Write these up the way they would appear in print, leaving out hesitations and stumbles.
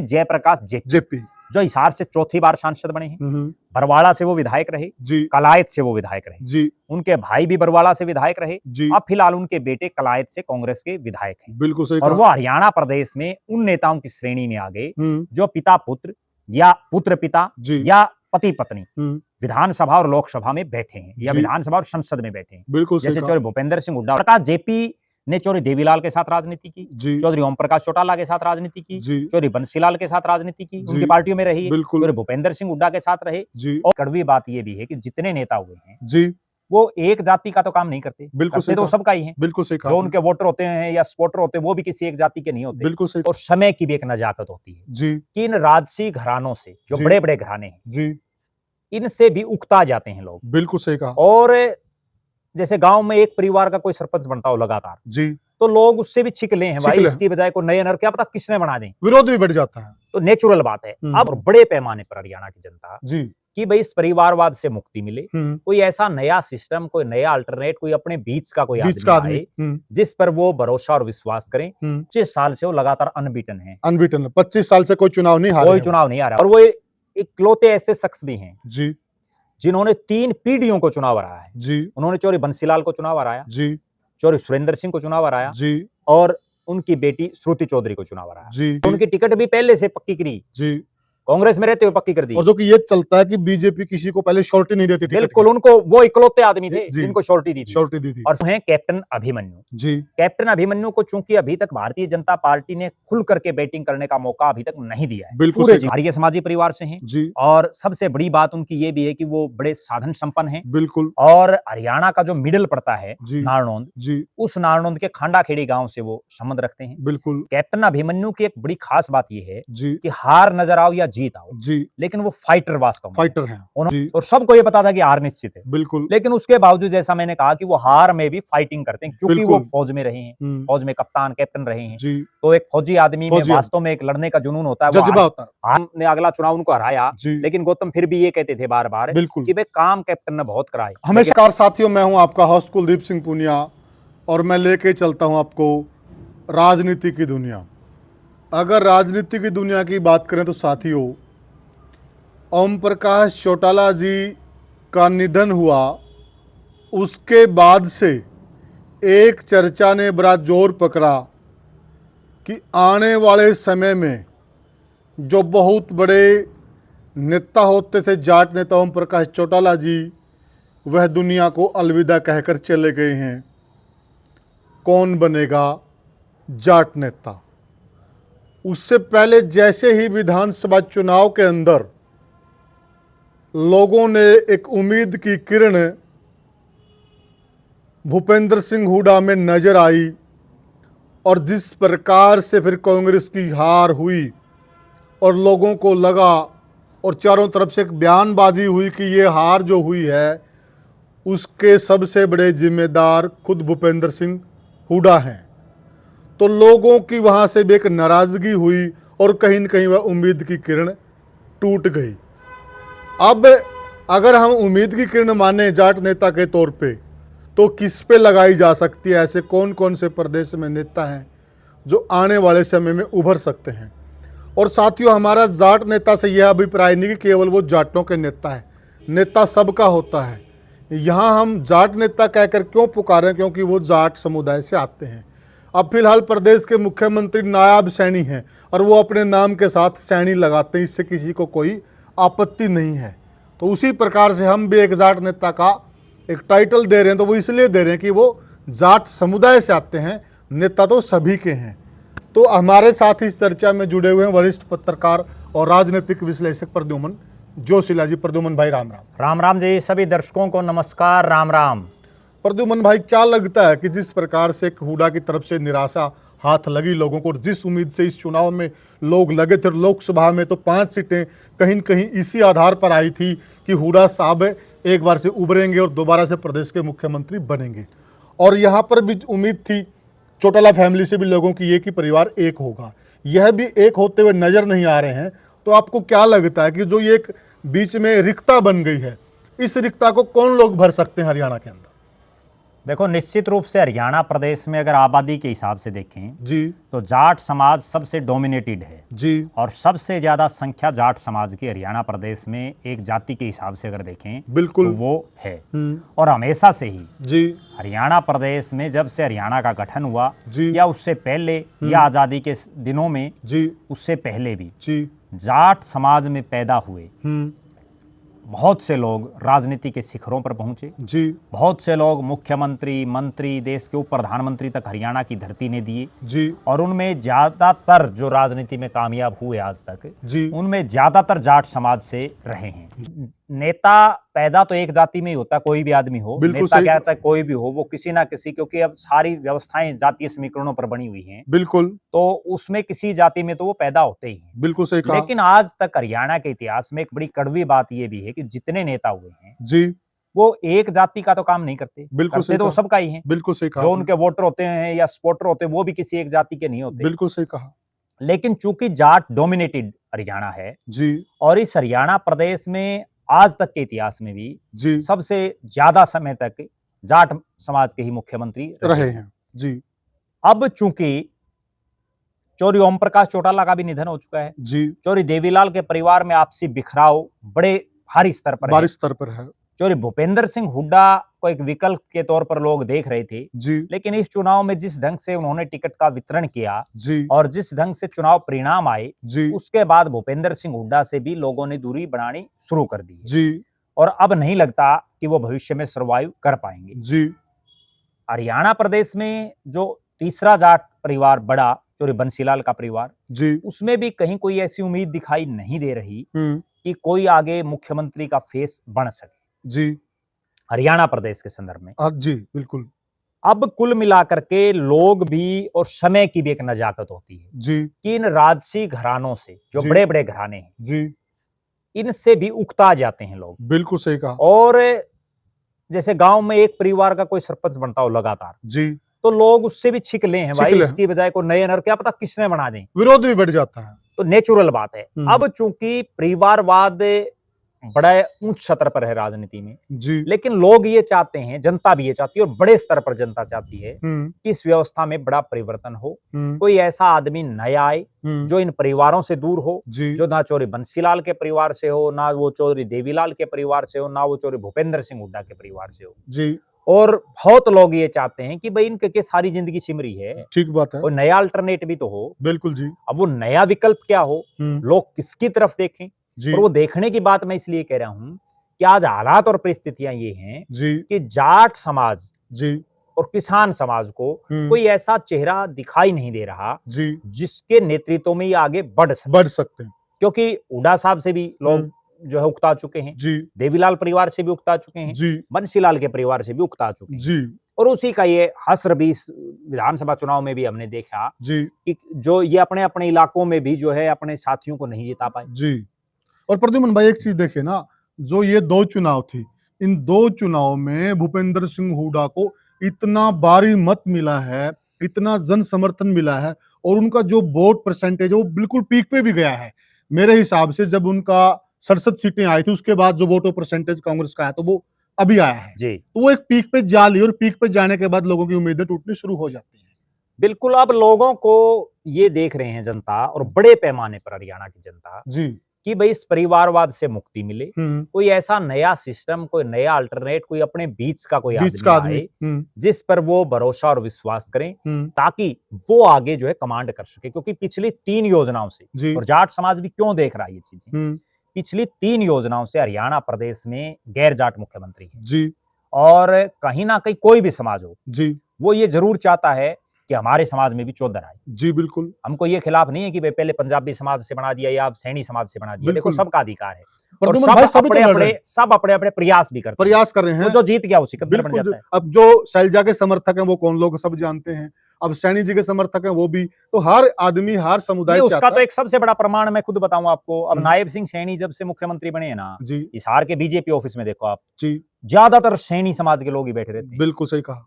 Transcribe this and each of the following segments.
Jayaprakash JP जो हिसार से चौथी बार सांसद बने हैं। बरवाड़ा से वो विधायक रहे जी, कलायत से वो विधायक रहे जी, उनके भाई भी बरवाड़ा से विधायक रहे जी, अब फिलहाल उनके बेटे कलायत से कांग्रेस के विधायक हैं। बिल्कुल सही और कहा। वो हरियाणा प्रदेश में उन नेताओं की श्रेणी में आ गए हम्म, जो पिता पुत्र या पुत्र पिता जी, या पति पत्नी हम्म, विधानसभा और लोकसभा में बैठे हैं या जी, विधानसभा और संसद में बैठे हैं। बिल्कुल सही जैसे कहा। चौधरी भूपेंद्र सिंह हुड्डा, प्रकाश जेपी ने चौधरी देवीलाल के साथ राजनीति की, जी, चौधरी ओम प्रकाश चौटाला के साथ राजनीति की, जी, चौधरी बंसीलाल के साथ राजनीति की, जी, उनकी पार्टियों में रही है, बिल्कुल, चौधरी भूपेंद्र सिंह हुड्डा के साथ रहे। जी, और कड़वी बात यह भी है कि जितने नेता हुए हैं जी, वो एक जाति का तो काम नहीं करते, बिल्कुल करते सही तो कहा। सबका ही है। बिल्कुल सही कहा जो आपने। उनके वोटर होते हैं या सपोर्टर होते हैं वो भी किसी एक जाति के नहीं होते। बिल्कुल सही। और समय की भी एक नजाकत होती है जी, कि इन राजसी घरानों से, जो जी, बड़े बड़े घराने हैं, जी, इनसे भी उकता जाते हैं लोग। बिल्कुल सही कहा। और जैसे गांव में एक परिवार का कोई सरपंच बनता हो लगातार, जी, तो लोग उससे भी छिकले हैं, भाई छिकले हैं। इसकी बजाय को नए नर क्या पता किसने बना दें, विरोध भी बढ़ जाता है। तो नेचुरल बात है। अब बड़े पैमाने पर हरियाणा की जनता जी, कि भाई इस परिवारवाद से मुक्ति मिले, हम्म, कोई ऐसा नया सिस्टम, कोई नया अल्टरनेट, कोई अपने बीच का कोई बीच का आदमी आदमी, आए जिस पर वो भरोसा और विश्वास करें। 25 साल से वो लगातार अनबीटन है, अनबीटन 25 साल से कोई चुनाव नहीं हारे कोई हैं। चुनाव नहीं आ रहा। और वो इकलौते ऐसे शख्स भी हैं जी, जिन्होंने 3 पीढ़ियों को चुनाव हराया है। जी, उन्होंने चौधरी बंसीलाल को चुनाव हराया, जी, चौधरी सुरेंद्र सिंह को चुनाव हराया जी, और उनकी बेटी श्रुति चौधरी को चुनाव हराया। जी, उनकी टिकट भी पहले से पक्की करी, जी। कांग्रेस में रहते हुए पक्की कर दी। और जो कि ये चलता है कि बीजेपी किसी को पहले श्योरिटी नहीं देती टिकट बिल्कुल, की। उनको वो इकलौते आदमी थे जी, जिनको श्योरिटी दी थी। श्योरिटी दी थी। और वो हैं कैप्टन अभिमन्यु। जी, कैप्टन अभिमन्यु को चूंकि अभी तक भारतीय जनता पार्टी ने खुल करके बैटिंग करने का मौका अभी तक नहीं दिया है। बिल्कुल पूरे सही कहा। आर्य समाजी परिवार से हैं जी, और सबसे बड़ी बात उनकी ये भी है कि वो बड़े साधन संपन्न हैं। बिल्कुल। और हरियाणा का जो मिडिल पड़ता है जी, नारनौंद, जी, उस नारनौंद के खांडाखेड़ी गांव से वो संबंध रखते हैं। बिल्कुल। कैप्टन अभिमन्यु की एक बड़ी खास बात यह है जी, कि हार नजर आओ या जीत आओ, जी, लेकिन वो फाइटर वास्तव में फाइटर हैं। जी, और सबको ये पता था कि हार निश्चित है, बिल्कुल, लेकिन उसके बावजूद जैसा मैंने कहा कि वो हार में भी फाइटिंग करते हैं क्योंकि वो बिल्कुल। फौज में रहे हैं, फौज में कप्तान कैप्टन रहे हैं। जी, तो एक फौजी आदमी में फौजी वास्तव में एक लड़ने का जुनून होता है। वो जज्बा होता है। हमने अगला चुनाव उनको हराया, जी, लेकिन गौतम फिर भी ये कहते थे बार बार बिल्कुल। कि भाई काम कैप्टन ने बहुत कराए। नमस्कार साथियों, मैं हूं आपका होस्ट कुलदीप सिंह पुनिया और मैं लेके चलता हूं आपको राजनीति की दुनिया। अगर राजनीति की दुनिया की बात करें तो साथियों, ओम प्रकाश चौटाला जी का निधन हुआ, उसके बाद से एक चर्चा ने बड़ा जोर पकड़ा कि आने वाले समय में जो बहुत बड़े नेता होते थे, जाट नेता ओम प्रकाश चौटाला जी, वह दुनिया को अलविदा कहकर चले गए हैं। कौन बनेगा जाट नेता? उससे पहले जैसे ही विधानसभा चुनाव के अंदर लोगों ने एक उम्मीद की किरण भूपेंद्र सिंह हुड्डा में नजर आई और जिस प्रकार से फिर कांग्रेस की हार हुई और लोगों को लगा और चारों तरफ से एक बयानबाजी हुई कि ये हार जो हुई है उसके सबसे बड़े जिम्मेदार खुद भूपेंद्र सिंह हुड्डा हैं, तो लोगों की वहाँ से भी एक नाराज़गी हुई और कहीं न कहीं वह उम्मीद की किरण टूट गई। अब अगर हम उम्मीद की किरण माने जाट नेता के तौर पे, तो किस पे लगाई जा सकती है? ऐसे कौन कौन से प्रदेश में नेता हैं जो आने वाले समय में उभर सकते हैं? और साथियों, हमारा जाट नेता से यह अभिप्राय नहीं कि केवल वो जाटों के नेता है, नेता सबका होता है। यहाँ हम जाट नेता कहकर क्यों पुकारें? क्योंकि वो जाट समुदाय से आते हैं। अब फिलहाल प्रदेश के मुख्यमंत्री नायाब सैनी हैं और वो अपने नाम के साथ सैनी लगाते हैं, इससे किसी को कोई आपत्ति नहीं है। तो उसी प्रकार से हम भी एक जाट नेता का एक टाइटल दे रहे हैं, तो वो इसलिए दे रहे हैं कि वो जाट समुदाय से आते हैं, नेता तो सभी के हैं। तो हमारे साथ इस चर्चा में जुड़े हुए हैं वरिष्ठ पत्रकार और राजनीतिक विश्लेषक प्रद्युमन जोशीला जी। प्रद्युमन भाई राम राम। राम राम जी, सभी दर्शकों को नमस्कार, राम राम। प्रद्युमन भाई, क्या लगता है कि जिस प्रकार से हुड्डा की तरफ से निराशा हाथ लगी लोगों को और जिस उम्मीद से इस चुनाव में लोग लगे थे, लोकसभा में तो 5 सीटें कहीं न कहीं इसी आधार पर आई थी कि हुड्डा साहब एक बार से उभरेंगे और दोबारा से प्रदेश के मुख्यमंत्री बनेंगे, और यहाँ पर भी उम्मीद थी चौटाला फैमिली से भी लोगों की, ये कि परिवार एक होगा, यह भी एक होते हुए नजर नहीं आ रहे हैं। तो आपको क्या लगता है कि जो ये एक बीच में रिक्ता बन गई है, इस रिक्ता को कौन लोग भर सकते हैं हरियाणा के अंदर? देखो, निश्चित रूप से हरियाणा प्रदेश में अगर आबादी के हिसाब से देखें जी तो जाट समाज सबसे डोमिनेटेड है जी और सबसे ज्यादा संख्या जाट समाज की हरियाणा प्रदेश में एक जाति के हिसाब से अगर देखें बिल्कुल। तो वो है। और हमेशा से ही जी हरियाणा प्रदेश में जब से हरियाणा का गठन हुआ जी या उससे पहले या आजादी के दिनों में, जी उससे पहले भी जी जाट समाज में पैदा हुए बहुत से लोग राजनीति के शिखरों पर पहुंचे। जी बहुत से लोग मुख्यमंत्री, मंत्री, देश के उप प्रधानमंत्री तक हरियाणा की धरती ने दिए। जी और उनमें ज्यादातर जो राजनीति में कामयाब हुए आज तक, जी उनमें ज्यादातर जाट समाज से रहे हैं। नेता पैदा तो एक जाति में ही होता, कोई भी आदमी हो, बिल्कुल नेता सही। क्या चाहे कोई भी हो, वो किसी ना किसी, क्योंकि अब सारी व्यवस्थाएं जातीय समीकरणों पर बनी हुई हैं, बिल्कुल तो उसमें किसी जाति में तो वो पैदा होते ही हैं। बिल्कुल सही कहा। लेकिन आज तक हरियाणा के इतिहास में एक बड़ी कड़वी बात यह भी है कि जितने नेता हुए हैं जी वो एक जाति का तो काम नहीं करते, बिल्कुल करते सही तो कहा। सबका ही है। बिल्कुल सही कहा जो आपने। उनके वोटर होते हैं या सपोर्टर होते हैं वो भी किसी एक जाति के नहीं होते। बिल्कुल सही कहा। लेकिन चूंकि जाट डोमिनेटेड हरियाणा है जी और इस हरियाणा प्रदेश में आज तक के इतिहास में भी जी सबसे ज्यादा समय तक जाट समाज के ही मुख्यमंत्री रहे हैं। जी अब चूंकि चौधरी ओम प्रकाश चौटाला का भी निधन हो चुका है, जी चौधरी देवीलाल के परिवार में आपसी बिखराव बड़े भारी स्तर पर है। बारिश स्तर पर है। चौधरी भूपेंद्र सिंह हुड्डा को एक विकल्प के तौर पर लोग देख रहे थे, जी लेकिन इस चुनाव में जिस ढंग से उन्होंने टिकट का वितरण किया जी और जिस ढंग से चुनाव परिणाम आए, जी उसके बाद भूपेंद्र सिंह हुड्डा से भी लोगों ने दूरी बनानी शुरू कर दी है। जी और अब नहीं लगता कि वो भविष्य में सर्वाइव कर पाएंगे। जी हरियाणा प्रदेश में जो तीसरा जाट परिवार बड़ा, चौधरी बंसीलाल का परिवार, जी उसमें भी कहीं कोई ऐसी उम्मीद दिखाई नहीं दे रही कि कोई आगे मुख्यमंत्री का फेस बन सके जी हरियाणा प्रदेश के संदर्भ में। जी बिल्कुल अब कुल मिलाकर के लोग भी और समय की भी एक नजाकत होती है जी कि इन राजसी घरानों से, जो जी। बड़े बड़े घराने हैं, जी इनसे भी उकता जाते हैं लोग। बिल्कुल सही कहा। और जैसे गांव में एक परिवार का कोई सरपंच बनता हो लगातार, जी तो लोग उससे भी छिकले हैं, भाई छिकले हैं। इसकी बजाय को नए नर क्या पता किसने बना दें, विरोध भी बढ़ जाता है। तो नेचुरल बात है। अब चूंकि परिवारवाद बड़ा उच्च स्तर पर है राजनीति में, जी लेकिन लोग ये चाहते हैं, जनता भी ये चाहती है और बड़े स्तर पर जनता चाहती है कि इस व्यवस्था में बड़ा परिवर्तन हो, कोई ऐसा आदमी नया आए जो इन परिवारों से दूर हो, जी जो ना चौधरी बंसीलाल के परिवार से हो, ना वो चौधरी देवीलाल के परिवार से हो, ना वो चौधरी भूपेंद्र सिंह हुड्डा के परिवार से हो। जी और बहुत लोग ये चाहते हैं कि भाई इनके के सारी जिंदगी सिमरी है, ठीक बात है। और नया अल्टरनेट भी तो हो। बिल्कुल जी अब वो नया विकल्प क्या हो, लोग किसकी तरफ देखें, जी और वो देखने की बात मैं इसलिए कह रहा हूं कि आज हालात और परिस्थितियां ये हैं जी कि जाट समाज जी और किसान समाज को कोई ऐसा चेहरा दिखाई नहीं दे रहा जी जिसके नेतृत्व में ये आगे बढ़ सकते हैं। क्योंकि हुड्डा साहब से भी लोग जो है उकता चुके हैं, जी देवीलाल परिवार से भी उकता चुके हैं, जी बंसीलाल के परिवार से भी उकता चुके हैं। जी और उसी का ये हस्र भी इस विधानसभा चुनाव में भी हमने देखा जी कि जो ये अपने अपने इलाकों में भी जो है अपने साथियों को नहीं जिता पाए। जी और प्रद्युमन भाई एक चीज देखिए ना, जो ये दो चुनाव थी, इन दो चुनाव में भूपेंद्र सिंह हुड्डा को इतना भारी मत मिला है, इतना जन समर्थन मिला है, और उनका जो वोट परसेंटेज है वो बिल्कुल पीक पे भी गया है। मेरे हिसाब से जब उनका 67 सीटें आई थी, उसके बाद जो वोट परसेंटेज कांग्रेस का है तो वो अभी आया है जी, तो वो एक पीक पे जा ली, और पीक पे जाने के बाद लोगों की उम्मीदें टूटनी शुरू हो जाती हैं। बिल्कुल। अब लोगों को ये देख रहे हैं जनता, और बड़े पैमाने पर हरियाणा की जनता, जी कि भाई इस परिवारवाद से मुक्ति मिले, कोई ऐसा नया सिस्टम, कोई नया अल्टरनेट, कोई अपने बीच का कोई बीच का आदमी आए जिस पर वो भरोसा और विश्वास करें, ताकि वो आगे जो है कमांड कर सके। क्योंकि पिछली 3 योजनाओं से, और जाट समाज भी क्यों देख रहा है ये चीजें, पिछली 3 योजनाओं से हरियाणा प्रदेश में गैर जाट मुख्यमंत्री है जी, और कहीं ना कहीं कोई भी समाज हो जी वो ये जरूर चाहता है कि हमारे समाज में भी चौधर आए। जी बिल्कुल। हमको ये खिलाफ नहीं है कि भाई पहले पंजाबी समाज से बना दिया या अब सैनी समाज से बना दिया, देखो सबका अधिकार है, और सब अपने अपने प्रयास भी करते प्रयास कर रहे हैं। जो जीत गया वो सिकंदर बन जाता है। अब जो शैलजा के समर्थक हैं वो कौन लोग सब जानते हैं, अब सैनी जी के समर्थक हैं वो भी, तो हर आदमी, हर समुदाय उसका तो एक सबसे बड़ा प्रमाण मैं खुद बताऊं आपको। अब नायब सिंह सैनी जब से मुख्यमंत्री बने हैं ना, जी, हिसार के बीजेपी ऑफिस में देखो आप जी, ज्यादातर सैनी समाज के लोग ही बैठे रहते हैं। बिल्कुल सही कहा,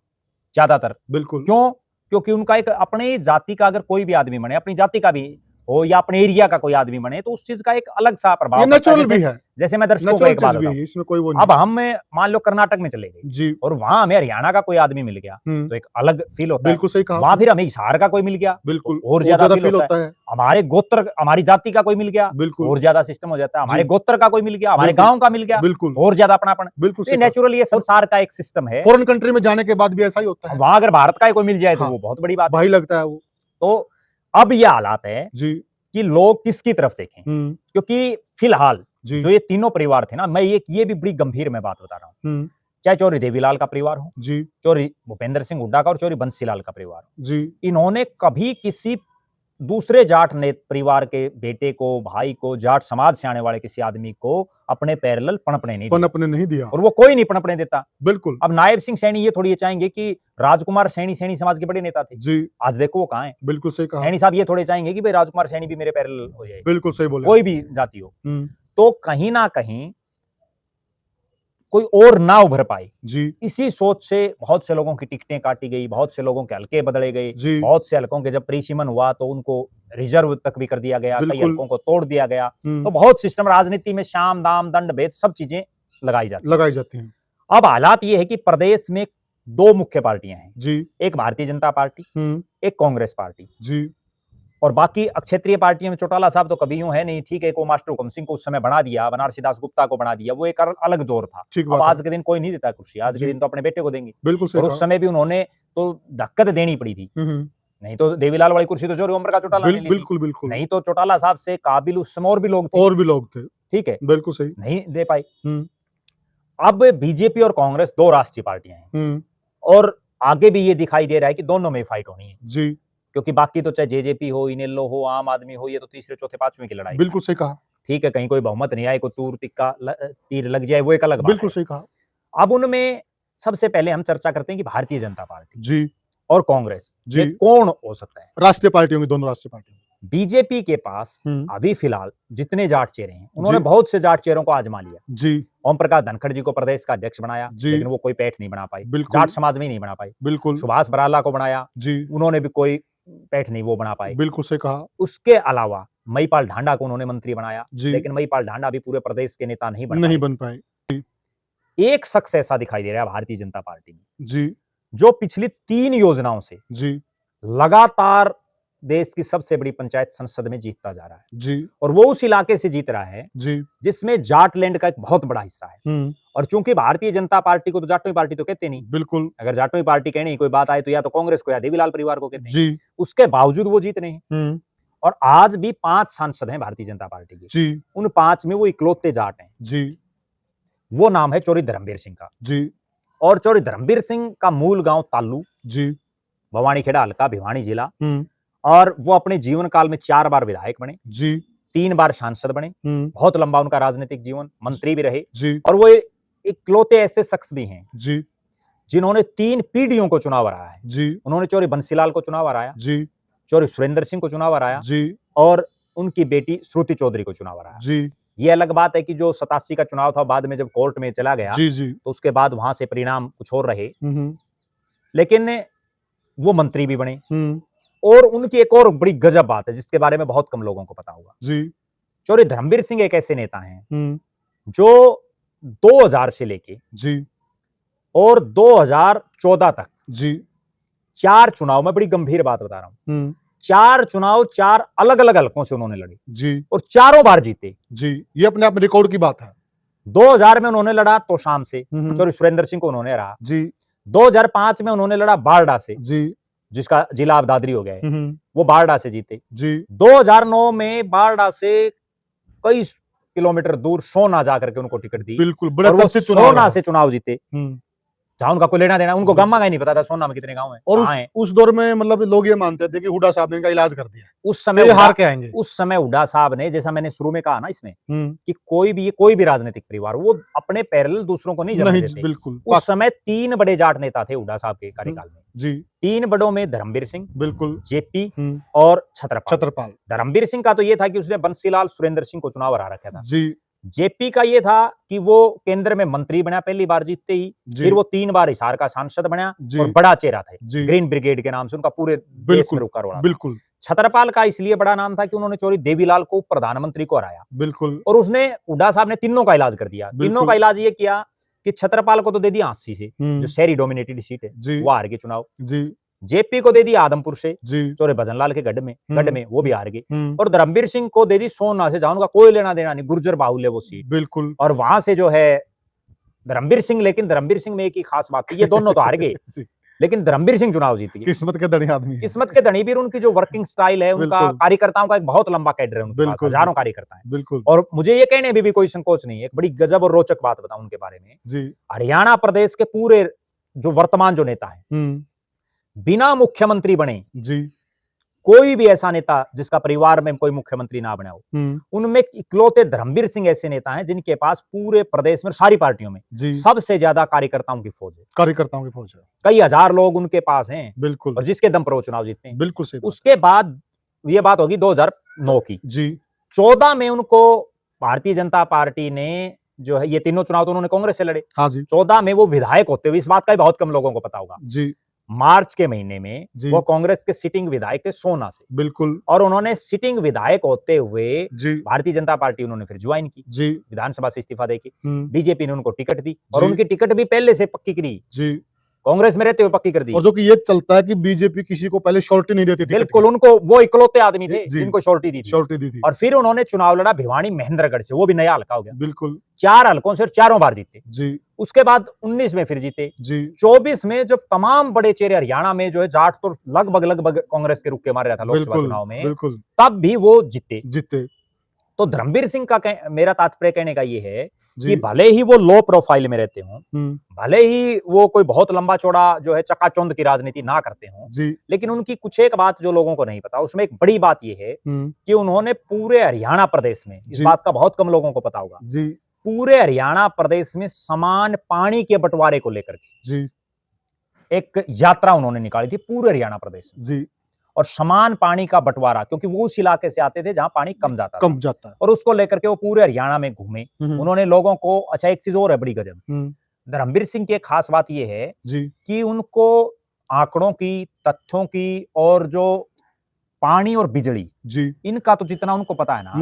ज्यादातर। बिल्कुल। क्यों? क्योंकि उनका एक अपनी जाति का अगर कोई भी आदमी बने, अपनी जाति का भी, हो या अपने एरिया का कोई आदमी बने तो उस चीज का एक अलग सा प्रभाव ये पड़ता है। नेचुरल भी है, जैसे मैं दर्शकों को नेचुरल एक बात चीज भी बताऊं, है, इसमें कोई वो अब नहीं। हम मान लो कर्नाटक में चले गए जी, और वहां हमें हरियाणा का कोई आदमी मिल गया तो एक अलग फील होता है। बिल्कुल सही कहा वहां आपने। फिर हमें हिसार का कोई मिल गया बिल्कुल तो और ज्यादा फील होता होता है। है। हमारे गोत्र हमारी जाति का कोई मिल गया बिल्कुल और ज्यादा सिस्टम हो जाता है। हमारे जी, गोत्र का कोई मिल गया, हमारे बिल्कुल गांव का मिल गया बिल्कुल और ज्यादा अपनापन। बिल्कुल तो ये सही कहा। नेचुरली ये संसार का एक सिस्टम है। फॉरेन कंट्री में जाने के बाद भी ऐसा ही होता है। वहां अगर भारत का ही कोई मिल जाए तो हाँ, वो बहुत बड़ी बात है। भाई लगता है वो। तो अब ये हालात है जी, कि लोग किसकी तरफ देखें, क्योंकि फिलहाल जी, जो ये तीनों परिवार थे ना, मैं ये भी बड़ी गंभीर मैं बात बता रहा हूँ, चाहे चौधरी देवीलाल का परिवार हो, जी, चौधरी भूपेंद्र सिंह हुड्डा का और चौधरी बंसीलाल का परिवार हो, जी, इन्होंने कभी किसी दूसरे जाट ने परिवार के बेटे को, भाई को, जाट समाज से आने वाले किसी आदमी को अपने पैरेलल पनपने नहीं दिया पनपने नहीं दिया। और वो कोई नहीं पनपने देता। बिल्कुल अब नायब सिंह सैनी ये थोड़ी ये चाहेंगे कि राजकुमार सैनी सैनी समाज के बड़े नेता थे, जी, आज देखो वो कहाँ है। बिल्कुल सही कहा। सैनी साहब ये थोड़े चाहेंगे कि भाई राजकुमार सैनी भी मेरे पैरेलल हो जाए, बिल्कुल सही बोले। कोई भी जाति हो। तो कहीं ना कहीं कोई और ना उभर पाए, जी, इसी सोच से बहुत से लोगों की टिकटें काटी गई, बहुत से लोगों के हलके बदले गए, जी, बहुत से हलकों के जब परिसीमन हुआ तो उनको रिजर्व तक भी कर दिया गया, कई बिल्कुल। हलकों को तोड़ दिया गया। तो बहुत सिस्टम राजनीति में शाम दाम दंड भेद सब चीजें लगाई जाती हैं। अब हालात ये है कि प्रदेश में दो मुख्य पार्टियां हैं, जी, एक भारतीय जनता पार्टी, एक कांग्रेस पार्टी, जी, और बाकी क्षेत्रीय पार्टियों में चौटाला साहब तो कभी यूं है नहीं, ठीक है, को मास्टर हुकम सिंह को उस समय बना दिया, बनारसी दास गुप्ता को बना दिया, वो एक अलग दौर था। अब आज के दिन कोई नहीं देता कुर्सी, आज के दिन तो अपने बेटे को देंगे। बिल्कुल सही और उस समय भी उन्होंने तो धक्कत देनी पड़ी थी, नहीं तो देवीलाल वाली कुर्सी तो चोरी उम्र का चौटाला ने ली थी। बिल्कुल बिल्कुल नहीं तो चौटाला साहब से काबिल उस समय और भी लोग थे, ठीक है, बिल्कुल सही, नहीं दे पाई। अब बीजेपी और कांग्रेस दो राष्ट्रीय पार्टियां हैं और आगे भी ये दिखाई दे रहा है कि दोनों में फाइट होनी है जी, क्योंकि बाकी तो चाहे जेजेपी हो, इनेलो हो, आम आदमी हो, ये तो तीसरे चौथे पांचवें की लड़ाई। बिल्कुल सही कहा। ठीक है, कहीं कोई बहुमत नहीं आए, कोई तीर लग जाए, वो एक अलग बात बिल्कुल है। सही कहा। अब उनमें सबसे पहले हम चर्चा करते हैं कि भारतीय जनता पार्टी जी और कांग्रेस जी, में कौन हो सकता है। राष्ट्रीय पार्टियों की, दोनों राष्ट्रीय पार्टियों। बीजेपी के पास अभी फिलहाल जितने जाट चेहरे हैं, उन्होंने जी, बहुत से जाट चेहरों को आजमा लिया। जी, ओम प्रकाश धनखड़ जी को प्रदेश का अध्यक्ष बनाया, जी, लेकिन वो कोई पैठ नहीं बना पाए, बिल्कुल जाट समाज में ही नहीं बना पाए। बिल्कुल सुभाष बराला को बनाया, जी, उन्होंने भी कोई पैठ नहीं वो बना पाए। बिल्कुल सही कहा। उसके अलावा महिपाल ढांडा को उन्होंने मंत्री बनाया, जी, लेकिन महिपाल ढांडा भी पूरे प्रदेश के नेता नहीं नहीं बन बन पाए। पाए। एक शख्स ऐसा दिखाई दे रहा है भारतीय जनता पार्टी में, जी, जो पिछली 3 योजनाओं से जी, लगातार देश की सबसे बड़ी पंचायत संसद में जीतता जा रहा है जी, और वो उस इलाके से जीत रहा है जी, जिसमें जाटलैंड का एक बहुत बड़ा हिस्सा है। और चूंकि भारतीय जनता पार्टी को तो जाटोई पार्टी तो कहते नहीं, बिल्कुल, अगर जाटोई पार्टी कहने कोई बात आए तो या तो कांग्रेस को या देवीलाल परिवार को कहते हैं। जी, उसके बावजूद वो जीत रहे हैं और आज भी 5 सांसद हैं भारतीय जनता पार्टी के, जी, उन 5 में वो इकलौते जाट हैं। जी, वो नाम है चौधरी धर्मवीर सिंह का। जी, और चौधरी धर्मवीर सिंह का मूल गांव तालू, जी, भवानीखेड़ा हल्का, भिवानी जिला, और वो अपने जीवन काल में 4 बार विधायक बने, जी, 3 बार सांसद बने, बहुत लंबा उनका राजनीतिक जीवन, मंत्री भी रहे। जी, और वो इकलौते ऐसे शख्स भी हैं जी, जिन्होंने 3 पीढ़ियों को चुनाव हराया है। जी, उन्होंने चौधरी बंसीलाल को चुनाव हराया, जी, चौधरी सुरेंद्र सिंह को चुनाव हराया जी, और उनकी बेटी श्रुति चौधरी को चुनाव हराया। जी, ये अलग बात है कि जो 87 का चुनाव था, बाद में जब कोर्ट में चला गया, जी, जी, तो उसके बाद वहां से परिणाम कुछ और रहे, लेकिन वो मंत्री भी बने। और उनकी एक और बड़ी गजब बात है जिसके बारे में बहुत कम लोगों को पता होगा। जी, चौधरी धर्मवीर सिंह एक ऐसे नेता हैं जो 2000 से लेके जी, और 2014 तक जी, 4 चुनाव में, बड़ी गंभीर बात बता रहा हूं, 4 चुनाव 4 अलग अलग हलकों से उन्होंने लड़े जी, और चारों बार जीते। जी, ये अपने आप में रिकॉर्ड की बात है। 2000 में उन्होंने लड़ा तोशाम से, चौधरी सुरेंद्र सिंह को उन्होंने हराया। जी, 2005 में उन्होंने लड़ा बारडा से, जी, जिसका जिला अब दादरी हो गया है, वो बारडा से जीते। जी, 2009 में बारडा से कई किलोमीटर दूर सोना जाकर के उनको टिकट दी, बिल्कुल, बड़ा और वो चर्चित चुनाव सोना रहा। से चुनाव जीते, जहां उनका कोई लेना देना, उनको गामा का ही नहीं पता था सोना में कितने गांव हैं, और कहां हैं। उस दौर में मतलब लोग ये मानते थे कि हुड्डा साहब ने इनका इलाज कर दिया, उस समय ये हार के आएंगे। उस समय हुड्डा साहब ने, जैसा मैंने शुरू में कहा ना इसमें, कि कोई भी राजनीतिक परिवार वो अपने पैरेलल दूसरों को नहीं जमने देते। बिल्कुल, उस समय 3 बड़े जाट नेता थे हुड्डा साहब के कार्यकाल में। जी, 3 बड़ों में धर्मवीर सिंह, बिल्कुल, जेपी और छत्रपाल। छत्रपाल। धर्मवीर सिंह का तो ये था कि उसने बंसीलाल सुरेंद्र सिंह को चुनाव हरा रखा था। जी, जेपी का ये था कि वो केंद्र में मंत्री बना पहली बार जीतते ही, फिर वो 3 बार हिसार का सांसद बना और बड़ा चेहरा थे, ग्रीन ब्रिगेड के नाम से उनका पूरे देश में रुका रहा। बिल्कुल। छतरपाल का इसलिए बड़ा नाम था कि उन्होंने चौधरी देवीलाल को प्रधानमंत्री को हराया, बिल्कुल, और उसने हुड्डा साहब ने तीनों का इलाज कर दिया। तीनों का इलाज ये किया कि छतरपाल को तो दे दिया 80 से, जो शहरी डोमिनेटेड सीट है, वो हार गए चुनाव। जेपी को दे दिया आदमपुर से, चौरे भजनलाल के गढ़ में वो भी हार गए, और धर्मवीर सिंह को दे दी सोना से, जहां उनका कोई लेना देना नहीं, गुर्जर बाहुल्य वो सीट। बिल्कुल। और वहां से जो है धर्मवीर सिंह, लेकिन धर्मवीर सिंह में एक ही खास बात थी, ये दोनों तो हार गए लेकिन धर्मवीर सिंह चुनाव जीत गए। किस्मत के धनी आदमी, किस्मत के धनी भी। उनकी जो वर्किंग स्टाइल है, उनका कार्यकर्ताओं का एक बहुत लंबा कैडर है, उनके पास हजारों कार्यकर्ता हैं। बिल्कुल। और मुझे ये कहने में भी कोई संकोच नहीं है, एक बड़ी गजब और रोचक बात बताऊं उनके बारे में। हरियाणा प्रदेश के पूरे जो वर्तमान जो नेता है, बिना मुख्यमंत्री बने कोई भी ऐसा नेता जिसका परिवार में कोई मुख्यमंत्री ना बना हो, उनमें इकलौते धर्मवीर सिंह ऐसे नेता हैं जिनके पास पूरे प्रदेश में सारी पार्टियों में सबसे ज्यादा कार्यकर्ताओं की फौज है। कार्यकर्ताओं की फौज है, कई हजार लोग उनके पास हैं। बिल्कुल। और जिसके दम पर वो चुनाव जीतते हैं। बिल्कुल सही। उसके बाद ये बात होगी 2009 की। 14 में उनको भारतीय जनता पार्टी ने जो है, ये तीनों चुनाव तो उन्होंने कांग्रेस से लड़े। हाँ जी। 14 में वो विधायक होते हुए, इस बात का भी बहुत कम लोगों को पता होगा, मार्च के महीने में वो कांग्रेस के सिटिंग विधायक थे सोना से। बिल्कुल। और उन्होंने सिटिंग विधायक होते हुए भारतीय जनता पार्टी उन्होंने फिर ज्वाइन की, विधानसभा से इस्तीफा देके। बीजेपी ने उनको टिकट दी, और उनकी टिकट भी पहले से पक्की करी, कांग्रेस में रहते हुए पक्की कर दी। और जो कि ये चलता है कि बीजेपी किसी को पहले श्योरिटी नहीं देती। बिल्कुल, उनको वो इकलौते आदमी थे जिनको श्योरिटी दी थी। और फिर उन्होंने चुनाव लड़ा भिवानी महेंद्रगढ़ से, वो भी नया हल्का हो गया। बिल्कुल। 4 हल्कों से 4 बार जीते। उसके बाद 19 में फिर जीते। 24 में जब तमाम बड़े चेहरे हरियाणा में जो है, जाट तो लगभग कांग्रेस के रुक के मार रहा था लोकसभा चुनाव में, तब भी वो जीते। तो धर्मवीर सिंह का मेरा तात्पर्य कहने का ये है कि भले ही वो लो प्रोफाइल में रहते हों, भले ही वो कोई बहुत लंबा चौड़ा जो है चकाचौंध की राजनीति ना करते हों, लेकिन उनकी कुछ एक बात जो लोगों को नहीं पता, उसमें एक बड़ी बात ये है कि उन्होंने पूरे हरियाणा प्रदेश में, इस बात का बहुत कम लोगों को पता होगा, पूरे हरियाणा प्रदेश में समान पानी के बंटवारे को लेकर के एक यात्रा उन्होंने निकाली थी पूरे हरियाणा प्रदेश में। और समान पानी का बंटवारा, क्योंकि वो उस इलाके से आते थे जहां पानी कम जाता है, और उसको लेकर के वो पूरे हरियाणा में घूमे। उन्होंने लोगों को, अच्छा एक चीज और है बड़ी गजब, धर्मवीर सिंह की एक खास बात ये है कि उनको आंकड़ों की, तथ्यों की, और जो पानी और बिजली इनका तो जितना उनको पता है ना,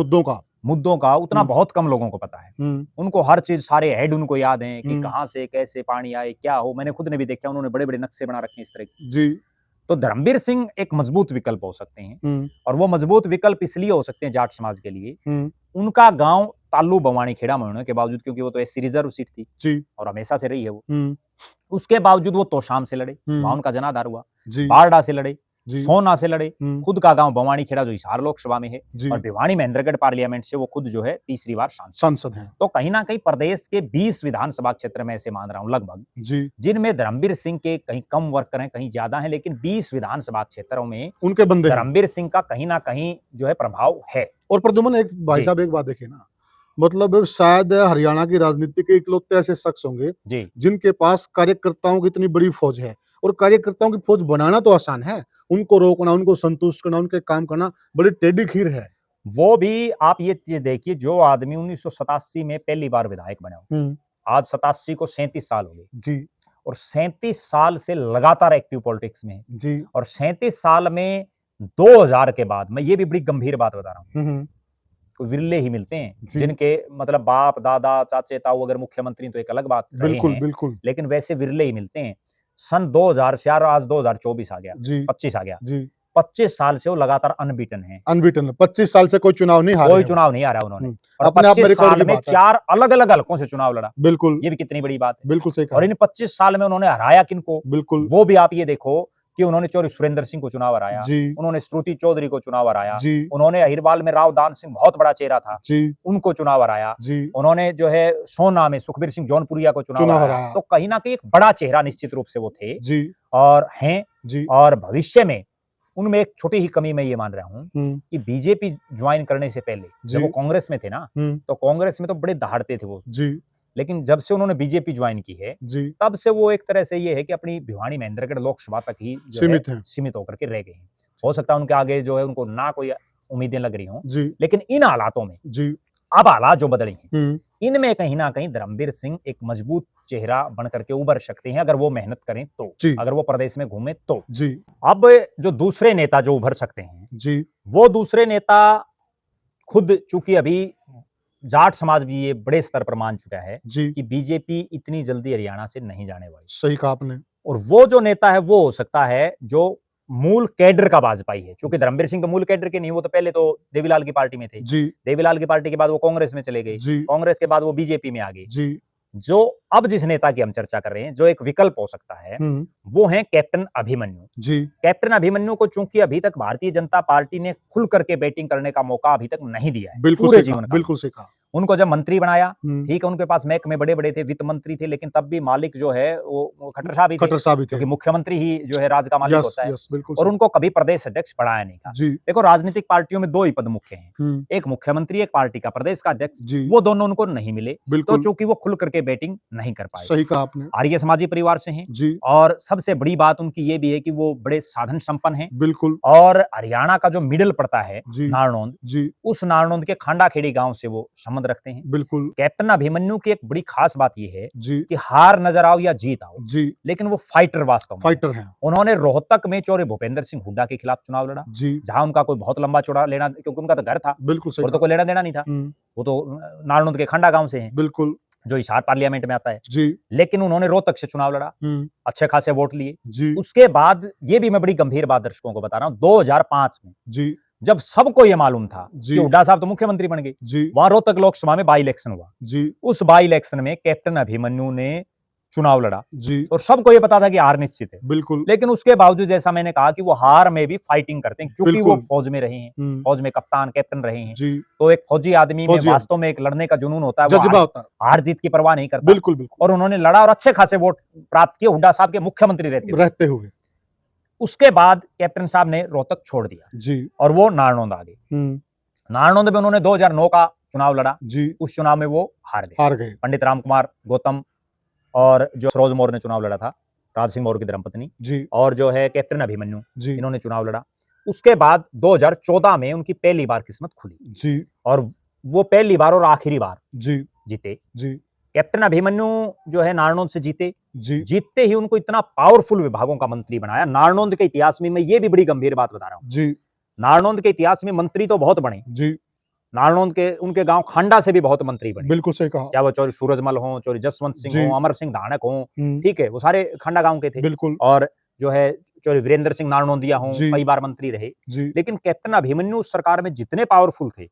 मुद्दों का उतना बहुत कम लोगों को पता है। उनको हर चीज, सारे हेड उनको याद हैं कि कहां से कैसे पानी आए, क्या हो। मैंने खुद ने भी देखा, उन्होंने बड़े बड़े नक्शे बना रखे हैं इस तरह के। तो धर्मवीर सिंह एक मजबूत विकल्प हो सकते हैं, और वो मजबूत विकल्प इसलिए हो सकते हैं जाट समाज के लिए, उनका गांव तालू बवानी खेड़ा में होने के बावजूद, क्योंकि वो तो एससी रिजर्व सीट थी और हमेशा से रही है वो, उसके बावजूद वो तोशाम से लड़े, वहां उनका जनाधार हुआ, बारडा से लड़े, सोना से लड़े, खुद का गांव बवानी खेड़ा जो हिसार लोकसभा में है, और भिवानी महेंद्रगढ़ पार्लियामेंट से वो खुद जो है तीसरी बार सांसद हैं। तो कहीं ना कहीं प्रदेश के 20 विधानसभा क्षेत्र में ऐसे मान रहा हूं लगभग, जिनमें धर्मवीर सिंह के कहीं कम वर्कर हैं, कहीं ज्यादा हैं, लेकिन 20 विधानसभा क्षेत्रों में उनके बंदे धर्मवीर सिंह का कहीं ना कहीं जो है प्रभाव है। और प्रद्युमन, एक भाई साहब एक बात देखिए ना, मतलब शायद हरियाणा की राजनीति के इकलौते ऐसे शख्स होंगे जिनके पास कार्यकर्ताओं की इतनी बड़ी फौज है। और कार्यकर्ताओं की फौज बनाना तो आसान है, उनको रोकना, उनको संतुष्ट करना, उनके काम करना बड़ी टेढ़ी खीर है। वो भी आप ये देखिए, जो आदमी 1987 में पहली बार विधायक बना, आज 87 को 37 साल हो गए और 37 साल से लगातार एक्टिव पॉलिटिक्स में है। और 37 साल में 2000 के बाद, मैं ये भी बड़ी गंभीर बात बता रहा हूँ, विरले ही मिलते हैं जिनके मतलब बाप दादा चाचे ताऊ अगर मुख्यमंत्री तो एक अलग बात बिल्कुल, लेकिन वैसे विरले ही मिलते हैं। सन 2000 से आज 2024 आ गया, 25 आ गया, 25 साल से वो लगातार अनबीटन है। 25 साल से कोई चुनाव नहीं हारा उन्होंने, और 25 साल में 4 अलग अलग हलकों से चुनाव लड़ा। बिल्कुल, ये भी कितनी बड़ी बात है। बिल्कुल सही कहा। और इन 25 साल में उन्होंने हराया किनको? बिल्कुल, वो भी आप ये देखो कि उन्होंने चौधरी सुरेंद्र सिंह को चुनाव हराया, उन्होंने श्रुति चौधरी को चुनाव हराया, उन्होंने अहिरवाल में राव दान सिंह बहुत बड़ा चेहरा था, उनको चुनाव हराया, उन्होंने जो है सोना में सुखबीर सिंह जौनपुरिया को चुनाव हराया। तो कहीं ना कहीं एक बड़ा चेहरा निश्चित रूप से वो थे और हैं। और भविष्य में उनमें एक छोटी ही कमी मैं ये मान रहा हूँ कि बीजेपी ज्वाइन करने से पहले जब वो कांग्रेस में थे ना, तो कांग्रेस में तो बड़े दहाड़ते थे वो, लेकिन जब से उन्होंने बीजेपी ज्वाइन की है तब से वो एक तरह से ये है कि अपनी भिवानी महेंद्रगढ़ लोकसभा तक ही सीमित होकर के रह गए हैं। हो सकता है उनके आगे जो है उनको ना कोई उम्मीदें लग रही हों, लेकिन इन हालातों में अब हालात जो बदले हैं इनमें कहीं ना कहीं धर्मवीर सिंह एक मजबूत चेहरा बन करके उभर सकते हैं अगर वो मेहनत करें तो, अगर वो प्रदेश में घूमे तो। अब जो दूसरे नेता जो उभर सकते हैं वो दूसरे नेता खुद, चूंकि अभी जाट समाज भी ये बड़े स्तर पर मान चुका है कि बीजेपी इतनी जल्दी हरियाणा से नहीं जाने वाली। सही कहा आपने। और वो जो नेता है वो हो सकता है जो मूल कैडर का वाजपेयी है, क्योंकि धर्मवीर सिंह तो मूल कैडर के नहीं, वो तो पहले तो देवीलाल की पार्टी में थे। देवीलाल की पार्टी के बाद वो कांग्रेस में चले गए, कांग्रेस के बाद वो बीजेपी में आ गए। जो अब जिस नेता की हम चर्चा कर रहे हैं, जो एक विकल्प हो सकता है, वो है कैप्टन अभिमन्यु। कैप्टन अभिमन्यु को चूंकि अभी तक भारतीय जनता पार्टी ने खुल करके बैटिंग करने का मौका अभी तक नहीं दिया है पूरे जीवन का। बिल्कुल सही कहा। उनको जब मंत्री बनाया, ठीक है, उनके पास महकमे बड़े बड़े थे, वित्त मंत्री थे, लेकिन तब भी मालिक जो है वो खट्टर साहब ही थे, क्योंकि मुख्यमंत्री ही जो है राज का मालिक होता है। और उनको कभी प्रदेश अध्यक्ष बढ़ाया नहीं था। देखो, राजनीतिक पार्टियों में दो ही पद मुख्य हैं, एक मुख्यमंत्री, एक पार्टी का प्रदेश का अध्यक्ष। वो दोनों उनको नहीं मिले, तो चूंकि वो खुल करके बैटिंग नहीं कर पाए। सही कहा आपने। आर्य समाजी परिवार से हैं, और सबसे बड़ी बात उनकी ये भी है कि वो बड़े साधन संपन्न हैं। बिल्कुल। और हरियाणा का जो मिडिल पड़ता है नारनौंद, उस नारनौंद के खांडा खेड़ी गांव से वो संबंध रखते हैं। बिल्कुल। कैप्टन अभिमन्यु की एक बड़ी खास बात यह है कि हार नजर आओ या जीत आओ, लेकिन वो फाइटर वास्तव में फाइटर हैं। उन्होंने रोहतक में चौधरी भूपेंद्र सिंह हुड्डा के खिलाफ चुनाव लड़ा, जहां उनका कोई बहुत लंबा चौड़ा लेना, क्योंकि उनका तो घर था, बिल्कुल, और तो कोई लेना देना नहीं था, वो तो नारनौंद के खंडा गांव से हैं, बिल्कुल, जो हिसार पार्लियामेंट में आता है। लेकिन उन्होंने रोहतक से चुनाव लड़ा, अच्छे खासे वोट लिए। उसके बाद ये भी मैं बड़ी गंभीर बात दर्शकों को बता रहा हूं, 2005 में जब सबको ये मालूम था कि हुड्डा साहब तो मुख्यमंत्री बन गए, वहां रोहतक लोकसभा में बाई इलेक्शन हुआ। उस बाई इलेक्शन में कैप्टन अभिमन्यु ने चुनाव लड़ा, और सबको ये पता था कि हार निश्चित है। बिल्कुल। लेकिन उसके बावजूद, जैसा मैंने कहा, कि वो हार में भी फाइटिंग करते हैं, क्योंकि वो फौज में रहे हैं, फौज में कप्तान कैप्टन रहे हैं, तो एक फौजी आदमी में वास्तव में एक लड़ने का जुनून होता है, जज्बा होता है, हार जीत की परवाह नहीं करता। बिल्कुल। और उन्होंने लड़ा और अच्छे खासे वोट प्राप्त किए हुड्डा साहब के मुख्यमंत्री रहते हुए। उसके बाद कैप्टन साहब ने रोहतक छोड़ दिया, और वो नारनौंद आ गए। नारनौंद में उन्होंने 2009 का चुनाव लड़ा, उस चुनाव में वो हार गए। पंडित रामकुमार गौतम और जो सरोज मौर्य ने चुनाव लड़ा था, राज सिंह मौर्य की धर्मपत्नी, और जो है कैप्टन अभिमन्यु, इन्होंने चुनाव लड़ा। उसके बाद 2014 में उनकी पहली बार किस्मत खुली, और वो पहली बार और आखिरी बार जीते। कैप्टन अभिमन्यु जो है नारनौंद से जीतते ही उनको इतना पावरफुल विभागों का मंत्री बनाया। नारनौंद के इतिहास में, मैं ये भी बड़ी गंभीर बात बता रहा हूं, नारनौंद के इतिहास में मंत्री तो बहुत बने, नारनौंद के उनके गांव खांडा से भी बहुत मंत्री बने। बिल्कुल सही कहा। चाहे वो चौधरी सूरजमल हो, चौधरी जसवंत सिंह हो, अमर सिंह धानक हो, ठीक है, वो सारे खांडा गांव के थे। बिल्कुल। और जो है चौधरी वीरेंद्र सिंह नारनौंदिया हो, कई बार मंत्री रहे। लेकिन कैप्टन अभिमन्यु उस सरकार में जितने पावरफुल थे,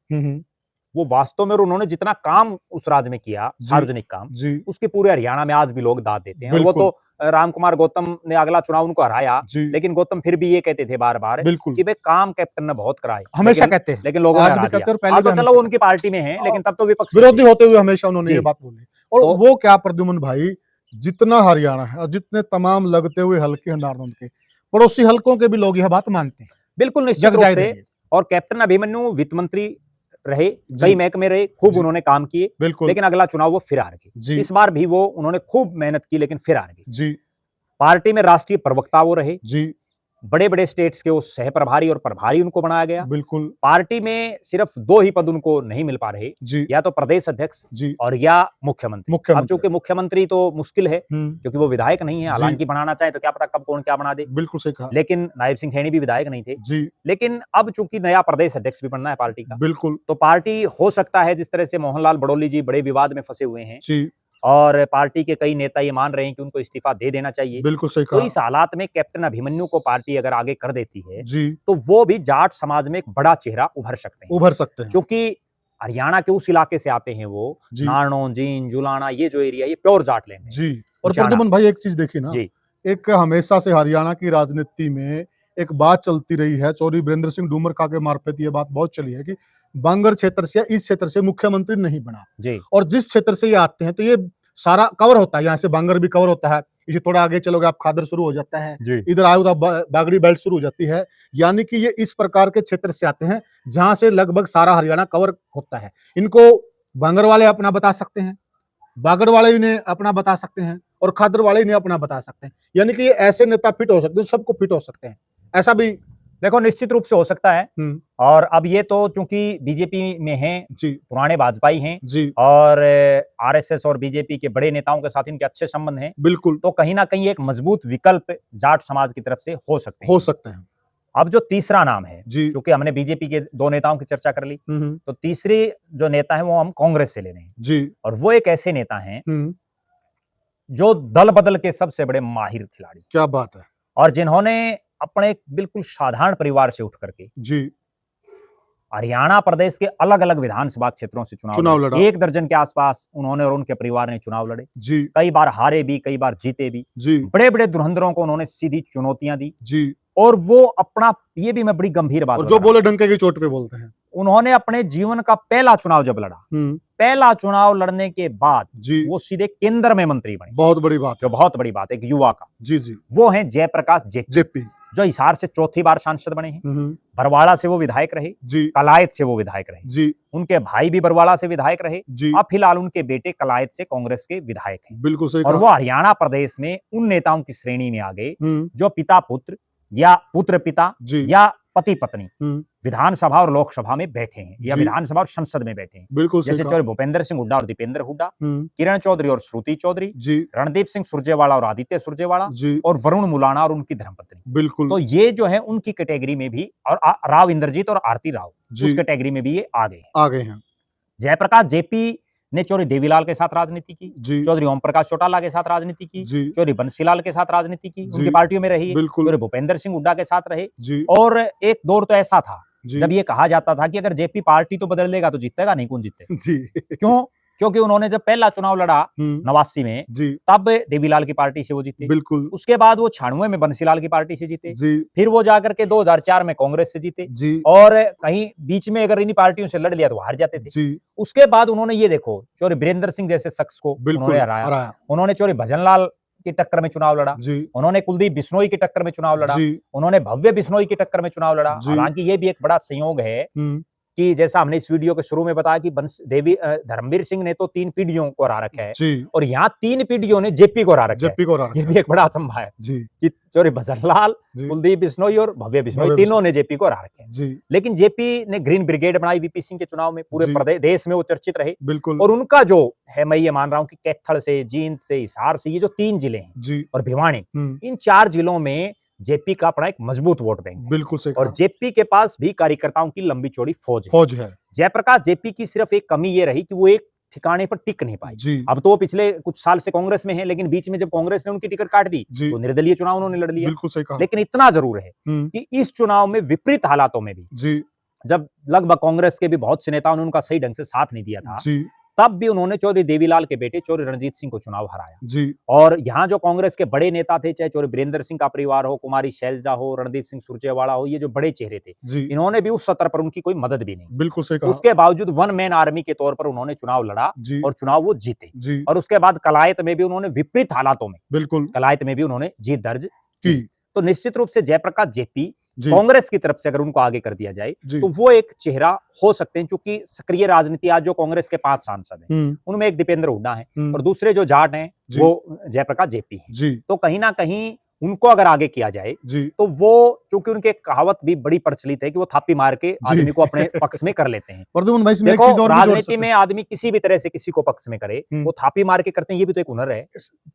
वो वास्तव में, और उन्होंने जितना काम उस राज्य में किया, सार्वजनिक काम, उसके पूरे हरियाणा में आज भी लोग दाद देते हैं। और वो तो रामकुमार गौतम ने अगला चुनाव उनको हराया, लेकिन गौतम फिर भी ये कहते थे बार बार कि भाई काम कैप्टन ने बहुत कराए, हमेशा कहते हैं, लेकिन लोगों ने हरा दिया। तो चलो, वो उनकी पार्टी में है, लेकिन तब तो विपक्ष विरोधी होते हुए हमेशा उन्होंने ये बात बोली। और वो क्या प्रद्युमन भाई, जितना हरियाणा है और जितने तमाम लगते हुए हल्के हैं नारनौंद के, पड़ोसी हल्कों के भी लोग यह बात मानते हैं। बिल्कुल निश्चित रूप से। और कैप्टन अभिमन्यु वित्त मंत्री रहे, कई महकमे रहे, खूब उन्होंने काम किए, लेकिन अगला चुनाव वो फिर हार गए। इस बार भी वो उन्होंने खूब मेहनत की, लेकिन फिर हार गए। पार्टी में राष्ट्रीय प्रवक्ता वो रहे, बड़े बड़े स्टेट्स के वो सह प्रभारी और प्रभारी उनको बनाया गया। बिल्कुल। पार्टी में सिर्फ 2 ही पद उनको नहीं मिल पा रहे, या तो प्रदेश अध्यक्ष और या मुख्यमंत्री। अब चूंकि मुख्यमंत्री तो मुश्किल है, क्योंकि वो विधायक नहीं है, हालांकि बनाना चाहे तो क्या पता कब कौन क्या बना दे। बिल्कुल सही कहा। लेकिन नायब सिंह सैनी भी विधायक नहीं थे। लेकिन अब चूंकि नया प्रदेश अध्यक्ष भी बनना है पार्टी का, बिल्कुल, तो पार्टी हो सकता है, जिस तरह से मोहनलाल बड़ौली जी बड़े विवाद में फंसे हुए हैं, और पार्टी के कई नेता ये मान रहे हैं कि उनको इस्तीफा दे देना चाहिए। बिल्कुल सही कहा। तो इस हालात में कैप्टन अभिमन्यु को पार्टी अगर आगे कर देती है, तो वो भी जाट समाज में एक बड़ा चेहरा उभर सकते हैं। क्योंकि हरियाणा के उस इलाके से आते हैं वो, नारनौंद, जींद, जुलाना, ये जो एरिया, ये प्योर जाट लैंड है। और प्रद्युमन भाई, एक चीज देखिए ना, एक हमेशा से हरियाणा की राजनीति में एक बात चलती रही है, चौधरी वीरेंद्र सिंह डूमरका के मार्फत ये बात बहुत चली है कि बांगर क्षेत्र से या इस क्षेत्र से मुख्यमंत्री नहीं बना, और जिस क्षेत्र से ये आते हैं तो ये सारा कवर होता है। यहाँ से बांगर भी कवर होता है, इसे थोड़ा आगे चलोगे आप खादर शुरू हो जाता है, इधर आओ तो बागड़ी बेल्ट शुरू हो जाती है। यानी कि ये इस प्रकार के क्षेत्र से आते हैं जहां से लगभग सारा हरियाणा कवर होता है। इनको बांगर वाले अपना बता सकते हैं, बागड़ वाले इन्हें अपना बता सकते हैं, और खादर वाले इन्हें अपना बता सकते हैं। यानी कि ये ऐसे नेता फिट हो सकते हैं, सबको फिट हो सकते हैं। ऐसा भी देखो निश्चित रूप से हो सकता है। और अब ये तो चूंकि बीजेपी में हैं, पुराने भाजपाई हैं और आरएसएस और बीजेपी के बड़े नेताओं के साथ इनके अच्छे संबंध हैं, बिल्कुल, तो कहीं ना कहीं एक मजबूत विकल्प जाट समाज की तरफ से हो सकते हैं। अब जो तीसरा नाम है, क्योंकि हमने बीजेपी के 2 नेताओं की चर्चा कर ली, तो तीसरी जो नेता है वो हम कांग्रेस से ले रहे हैं और वो एक ऐसे नेता हैं जो दल बदल के सबसे बड़े माहिर खिलाड़ी। क्या बात है। और जिन्होंने अपने बिल्कुल साधारण परिवार से उठ करके हरियाणा प्रदेश के अलग अलग विधानसभा क्षेत्रों से चुनाव लड़ा। 1 दर्जन के आसपास उन्होंने और उनके परिवार ने चुनाव लड़े। कई बार हारे भी, कई बार जीते भी। बड़े बड़े धुरंधरों को उन्होंने सीधी चुनौतियां दी और वो अपना, ये भी मैं बड़ी गंभीर बात, और जो बोले डंके की चोट पे बोलते हैं, उन्होंने अपने जीवन का पहला चुनाव जब लड़ा, पहला चुनाव लड़ने के बाद वो सीधे केंद्र में मंत्री बने। बहुत बड़ी बात, जो बहुत बड़ी बात है एक युवा का। जी वो है जयप्रकाश जेपी, जो हिसार से 4थी बार सांसद बने हैं। बरवाड़ा से वो विधायक रहे, कलायत से वो विधायक रहे, उनके भाई भी बरवाड़ा से विधायक रहे। अब फिलहाल उनके बेटे कलायत से कांग्रेस के विधायक हैं। बिल्कुल सही। और वो हरियाणा प्रदेश में उन नेताओं की श्रेणी में आ गए जो पिता पुत्र या पुत्र पिता या पति पत्नी विधानसभा और लोकसभा में बैठे हैं या विधानसभा और संसद में बैठे हैं। बिल्कुल, जैसे चौधरी भूपेंद्र सिंह हुड्डा और दीपेंद्र हुड्डा, किरण चौधरी और श्रुति चौधरी, रणदीप सिंह सुरजेवाला और आदित्य सुरजेवाला, और वरुण मुलाना और उनकी धर्मपत्नी। बिल्कुल। तो ये जो है उनकी कैटेगरी में भी, और राव इंद्रजीत और आरती राव उस कैटेगरी में भी ये आ गए हैं। जयप्रकाश जेपी ने चौधरी देवीलाल के साथ राजनीति की, चौधरी ओम प्रकाश चौटाला के साथ राजनीति की, चौधरी बंसीलाल के साथ राजनीति की, उनकी पार्टियों में रही, चौधरी भूपेंद्र सिंह हुड्डा के साथ रहे। और एक दौर तो ऐसा था जब ये कहा जाता था कि अगर जेपी पार्टी तो बदल लेगा तो जीतेगा नहीं, कौन जीते। क्यों? क्योंकि उन्होंने जब पहला चुनाव लड़ा 89 में, तब देवीलाल की पार्टी से वो जीते। बिल्कुल। उसके बाद वो 96 में बंसीलाल की पार्टी से जीते। फिर वो जाकर के 2004 में कांग्रेस से जीते। और कहीं बीच में अगर इन्हीं पार्टियों से लड़ लिया तो हार जाते थे। उसके बाद उन्होंने ये देखो, चौधरी वीरेंद्र सिंह जैसे शख्स को उन्होंने हराया। उन्होंने चौधरी भजनलाल की टक्कर में चुनाव लड़ा, उन्होंने कुलदीप बिश्नोई की टक्कर में चुनाव लड़ा, उन्होंने भव्य बिश्नोई की टक्कर में चुनाव लड़ा। हालांकि ये भी एक बड़ा संयोग है कि जैसा हमने इस वीडियो के शुरू में बताया कि धर्मवीर सिंह ने तो 3 पीढ़ियों को हरा रखा है और यहाँ 3 पीढ़ियों ने जेपी को हरा रखा है। ये भी एक बड़ा अचंभा है कि चौधरी भजनलाल, कुलदीप बिश्नोई और भव्य बिश्नोई तीनों ने जेपी को हरा रखे हैं। लेकिन जेपी ने ग्रीन ब्रिगेड बनाई वीपी सिंह के चुनाव में, पूरे देश में वो चर्चित रहे। बिल्कुल। और उनका जो है, मैं ये मान रहा हूँ कि कैथल से, जींद से, हिसार से, ये जो 3 जिले हैं और भिवानी, इन 4 जिलों में जेपी का अपना एक मजबूत वोट बैंक है। बिल्कुल सही। और जेपी के पास भी कार्यकर्ताओं की लंबी चौड़ी फौज है। जयप्रकाश जेपी की सिर्फ एक कमी ये रही कि वो एक ठिकाने पर टिक नहीं पाई। अब तो पिछले कुछ साल से कांग्रेस में है, लेकिन बीच में जब कांग्रेस ने उनकी टिकट काट दी तो निर्दलीय चुनाव उन्होंने लड़ लिया। बिल्कुल सही कहा। लेकिन इतना जरूर है कि इस चुनाव में विपरीत हालातों में भी, जब लगभग कांग्रेस के भी बहुत से नेताओं ने उनका सही ढंग से साथ नहीं दिया था, तब भी उन्होंने चौधरी देवीलाल के बेटे चौधरी रणजीत सिंह को चुनाव हराया। और यहाँ जो कांग्रेस के बड़े नेता थे, चाहे चौधरी वीरेंद्र सिंह का परिवार हो, कुमारी शैलजा हो, रणदीप सिंह सुरजेवाला हो, ये जो बड़े चेहरे थे, इन्होंने भी उस स्तर पर उनकी कोई मदद भी नहीं। बिल्कुल सही कहा। उसके बावजूद 1 मैन आर्मी के तौर पर उन्होंने चुनाव लड़ा और चुनाव वो जीते। और उसके बाद कलायत में भी उन्होंने विपरीत हालातों में, बिल्कुल, कलायत में भी उन्होंने जीत दर्ज की। तो निश्चित रूप से जयप्रकाश जेपी कांग्रेस की तरफ से अगर उनको आगे कर दिया जाए तो वो एक चेहरा हो सकते हैं, क्योंकि सक्रिय राजनीति आज जो कांग्रेस के 5 सांसद हैं, उनमें एक दीपेंद्र हुड्डा है और दूसरे जो जाट हैं वो जयप्रकाश जेपी हैं। तो कहीं ना कहीं उनको अगर आगे किया जाए तो वो, चूंकि उनके कहावत भी बड़ी प्रचलित है कि वो थापी मार के आदमी को अपने पक्ष में कर लेते हैं। देखो, राजनीति में आदमी किसी भी तरह से किसी को पक्ष में करे, वो थापी मार के करते हैं, ये भी तो एक हुनर है।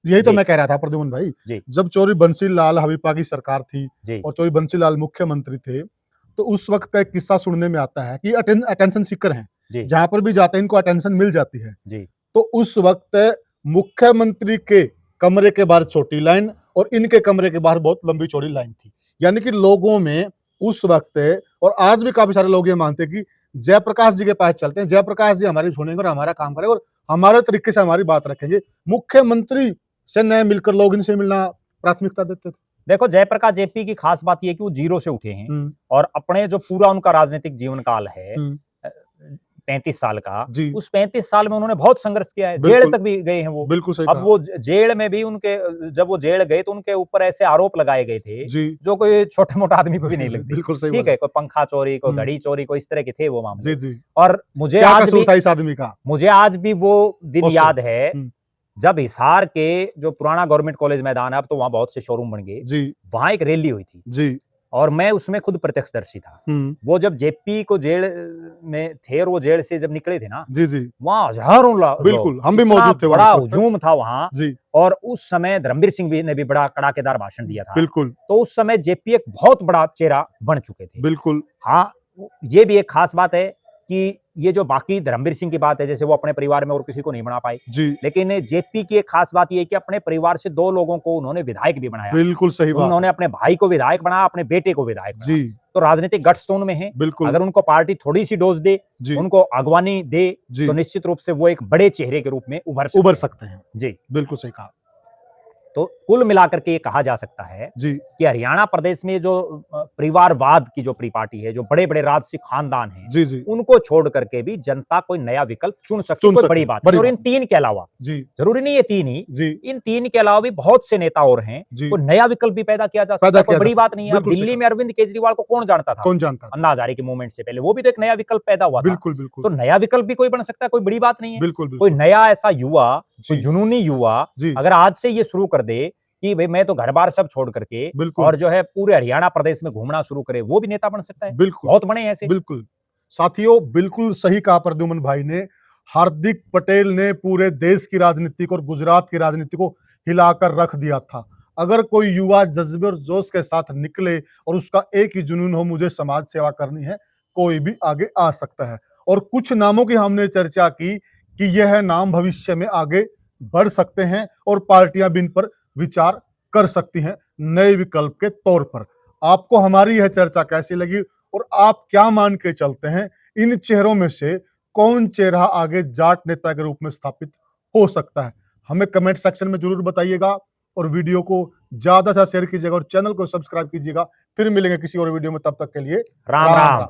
यही तो मैं कह रहा था प्रद्युम्न भाई, जब चौधरी बंसीलाल हबीबा की सरकार थी और चौधरी बंसीलाल मुख्यमंत्री थे, तो उस वक्त का एक किस्सा सुनने में आता है कि अटेंशन सीकर हैं, जहां पर भी जाते हैं इनको अटेंशन मिल जाती है। तो उस वक्त मुख्यमंत्री के कमरे के बाहर छोटी लाइन और इनके कमरे के बाहर बहुत लंबी चौड़ी लाइन थी। यानी कि लोगों में उस वक्त, और आज भी काफी सारे लोग ये मानते हैं कि जयप्रकाश जी के पास चलते हैं, जयप्रकाश जी हमारी सुनेंगे और हमारा काम करेंगे और हमारे तरीके से हमारी बात रखेंगे। मुख्यमंत्री से न मिलकर लोग इनसे मिलना प्राथमिकता देते थे। देखो, जयप्रकाश जेपी की खास बात यह है कि वो जीरो से उठे हैं और अपने जो पूरा उनका राजनीतिक जीवन काल है 35 साल का, उस 35 साल में उन्होंने बहुत संघर्ष किया है, जेल तक भी गए हैं वो। बिल्कुल सही। अब वो जेल में भी उनके, जब वो जेल गए तो उनके ऊपर ऐसे आरोप लगाए गए थे जो कोई छोटे मोटा आदमी को भी नहीं लगते। बिल्कुल सही। ठीक है, कोई पंखा चोरी, कोई घड़ी चोरी, कोई इस तरह के थे वो मामले। और मुझे आज भी वो दिन याद है जब हिसार के जो पुराना गवर्नमेंट कॉलेज मैदान है, अब तो वहां बहुत से शोरूम बन गए, वहां एक रैली हुई थी और मैं उसमें खुद प्रत्यक्षदर्शी था। वो जब जेपी को जेल में थे और वो जेल से जब निकले थे ना, जी जी, वहां हजारों बिल्कुल हम भी मौजूद थे, बड़ा हुजूम था वहां जी। और उस समय धर्मवीर सिंह ने भी बड़ा कड़ाकेदार भाषण दिया था। बिल्कुल। तो उस समय जेपी एक बहुत बड़ा चेहरा बन चुके थे। बिल्कुल। हाँ, ये भी एक खास बात है कि ये जो बाकी धर्मवीर सिंह की बात है, जैसे वो अपने परिवार में और किसी को नहीं बना पाए जी, लेकिन जेपी की एक खास बात ये है कि अपने परिवार से 2 लोगों को उन्होंने विधायक भी बनाया। बिल्कुल सही बात। उन्होंने अपने भाई को विधायक बनाया, अपने बेटे को विधायक बनाया। जी। तो राजनीतिक गट्स तो उनमें है। बिल्कुल। अगर उनको पार्टी थोड़ी सी डोज दे, उनको अगवानी दे, तो निश्चित रूप से वो एक बड़े चेहरे के रूप में उभर सकते हैं। जी, बिल्कुल सही कहा। तो कुल मिलाकर के ये कहा जा सकता है जी कि हरियाणा प्रदेश में जो परिवारवाद की जो पार्टी है, जो बड़े-बड़े राजसी खानदान हैं, जी जी, उनको छोड़ करके भी जनता कोई नया विकल्प चुन सकती है, कोई बड़ी बात नहीं। और इन 3 के अलावा जी, जरूरी नहीं है 3 ही, जी, इन 3 के अलावा भी बहुत से नेता और हैं, कोई नया विकल्प भी पैदा किया जा सकता है, कोई बड़ी बात नहीं है। अब दिल्ली में अरविंद केजरीवाल को कौन जानता था? कौन जानता था? अन्ना हजारे के मूवमेंट से पहले वो भी तो एक नया विकल्प पैदा हुआ था। बिल्कुल बिल्कुल। तो नया विकल्प भी कोई बन सकता है, कोई बड़ी बात नहीं है। बिल्कुल कोई नया ऐसा युवा, कोई जी। जुनूनी युवा जी। अगर आज से ये शुरू कर दे कि भाई मैं तो घर-बार सब छोड़ करके और जो है पूरे हरियाणा प्रदेश में घूमना शुरू करे, वो भी नेता बन सकता है। बिल्कुल। बहुत बने हैं ऐसे। बिल्कुल। साथियों, बिल्कुल सही कहा प्रद्युमन भाई ने। हार्दिक पटेल ने पूरे देश की राजनीति को और गुजरात की राजनीति को हिलाकर रख दिया था। अगर कोई युवा जज्बे और जोश के साथ निकले और उसका एक ही जुनून हो, मुझे समाज सेवा करनी है, कोई भी आगे आ सकता है। और कुछ नामों की हमने चर्चा की कि यह नाम भविष्य में आगे बढ़ सकते हैं और पार्टियां भी इन पर विचार कर सकती हैं नए विकल्प के तौर पर। आपको हमारी यह चर्चा कैसी लगी और आप क्या मान के चलते हैं, इन चेहरों में से कौन चेहरा आगे जाट नेता के रूप में स्थापित हो सकता है? हमें कमेंट सेक्शन में जरूर बताइएगा और वीडियो को ज्यादा से शेयर कीजिएगा और चैनल को सब्सक्राइब कीजिएगा। फिर मिलेंगे किसी और वीडियो में, तब तक के लिए राम राम।